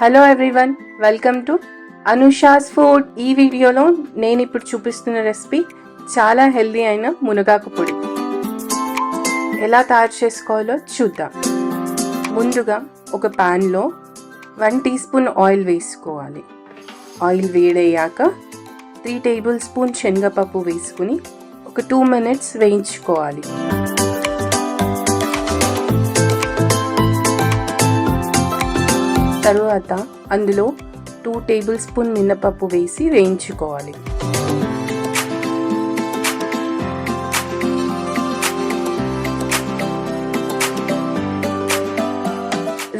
Hello everyone, welcome to Anusha's food. ఈ వీడియోలో నేను ఇప్పుడు చూపిస్తున్న రెసిపీ చాలా హెల్దీ అయిన మునగాకు పొడి. ఎలా తయారు చేసుకోవాలో చూద్దాం. ముందుగా ఒక ప్యాన్లో 1 టీ స్పూన్ ఆయిల్ వేసుకోవాలి. ఆయిల్ వేడయ్యాక 3 టేబుల్ స్పూన్ శనగపప్పు వేసుకుని ఒక 2 మినిట్స్ వేయించుకోవాలి. తరువాత అందులో 2 టేబుల్ స్పూన్ మినపప్పు వేసి వేయించుకోవాలి.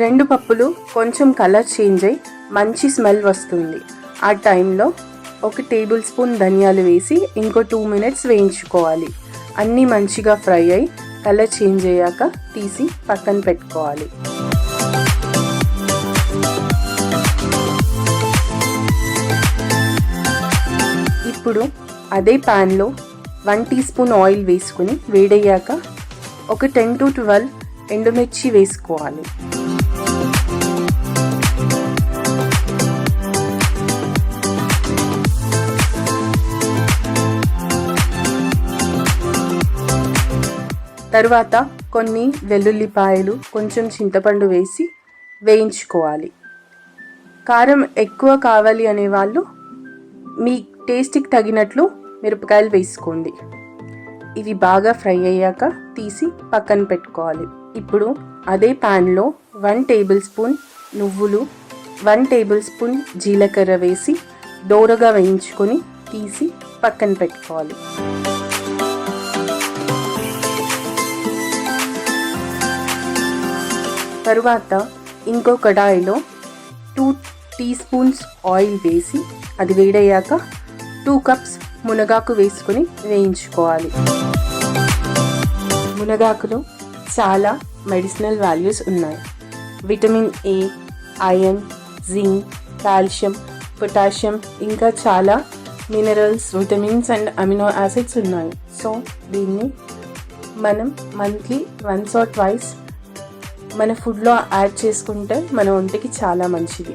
రెండు పప్పులు కొంచెం కలర్ చేంజ్ అయ్యి మంచి స్మెల్ వస్తుంది. ఆ టైంలో 1 టేబుల్ స్పూన్ ధనియాలు వేసి ఇంకో 2 మినిట్స్ వేయించుకోవాలి. అన్నీ మంచిగా ఫ్రై అయ్యి కలర్ చేంజ్ అయ్యాక తీసి పక్కన పెట్టుకోవాలి. ఇప్పుడు అదే ప్యాన్లో 1 టీ స్పూన్ ఆయిల్ వేసుకుని వేడయ్యాక ఒక 10 to 12 ఎండుమిర్చి వేసుకోవాలి. తరువాత కొన్ని వెల్లుల్లిపాయలు, కొంచెం చింతపండు వేసి వేయించుకోవాలి. కారం ఎక్కువ కావాలి అనేవాళ్ళు మీ టేస్ట్కి తగినట్లు మిరపకాయలు వేసుకోండి. ఇవి బాగా ఫ్రై అయ్యాక తీసి పక్కన పెట్టుకోవాలి. ఇప్పుడు అదే ప్యాన్లో 1 టేబుల్ స్పూన్ నువ్వులు, 1 టేబుల్ స్పూన్ జీలకర్ర వేసి దోరగా వేయించుకొని తీసి పక్కన పెట్టుకోవాలి. తరువాత ఇంకో కడాయిలో 2 టీ స్పూన్స్ ఆయిల్ వేసి అది వేడయ్యాక 2 కప్స్ మునగాకు వేసుకొని వేయించుకోవాలి. మునగాకులో చాలా మెడిసినల్ వాల్యూస్ ఉన్నాయి. Vitamin A, iron, zinc, calcium, potassium, ఇంకా చాలా minerals, vitamins and amino acids ఉన్నాయి. సో దీన్ని మనం మంత్లీ వన్స్ ఆర్ ట్వైస్ మన ఫుడ్లో యాడ్ చేసుకుంటే మన ఒంటికి చాలా మంచిది.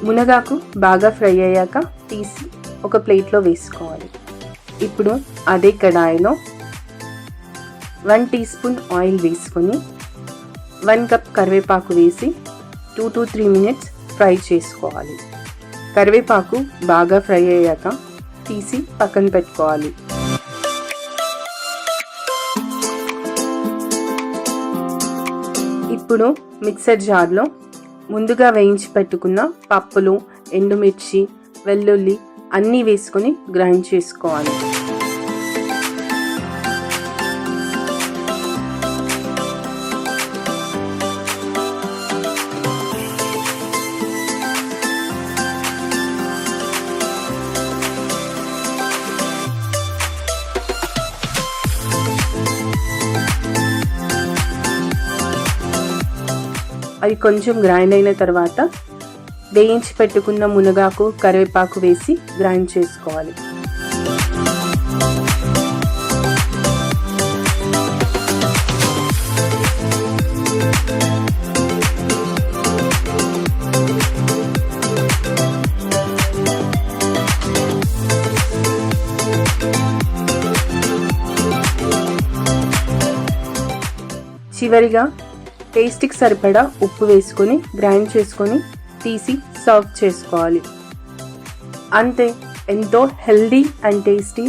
మునగాకు బాగా ఫ్రై అయ్యాక తీసి ఒక ప్లేట్లో వేసుకోవాలి. ఇప్పుడు అదే కడాయిలో 1 టీ స్పూన్ ఆయిల్ వేసుకొని 1 కప్ కరివేపాకు వేసి 2 to 3 మినిట్స్ ఫ్రై చేసుకోవాలి. కరివేపాకు బాగా ఫ్రై అయ్యాక తీసి పక్కన పెట్టుకోవాలి. ఇప్పుడు మిక్సర్ జార్లో ముందుగా వేయించి పెట్టుకున్న పప్పులు, ఎండుమిర్చి, వెల్లుల్లి అన్నీ వేసుకొని గ్రైండ్ చేసుకోవాలి. అవి కొంచెం గ్రైండ్ అయిన తర్వాత వేయించి పెట్టుకున్న మునగాకు, కరివేపాకు వేసి గ్రైండ్ చేసుకోవాలి. చివరిగా టేస్ట్కి సరిపడా ఉప్పు వేసుకొని గ్రైండ్ చేసుకొని తీసి సర్వ్ చేసుకోవాలి. అంతే, ఎంతో హెల్దీ అండ్ టేస్టీ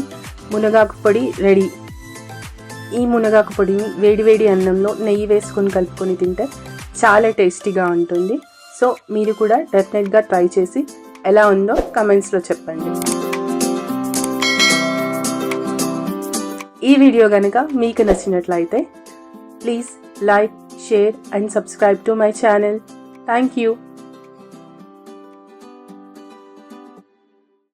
మునగాకు పొడి రెడీ. ఈ మునగాకు పొడిని వేడివేడి అన్నంలో నెయ్యి వేసుకొని కలుపుకొని తింటే చాలా టేస్టీగా ఉంటుంది. సో మీరు కూడా డెఫినెట్గా ట్రై చేసి ఎలా ఉందో కమెంట్స్లో చెప్పండి. ఈ వీడియో కనుక మీకు నచ్చినట్లయితే please like, share and subscribe to my channel. Thank you.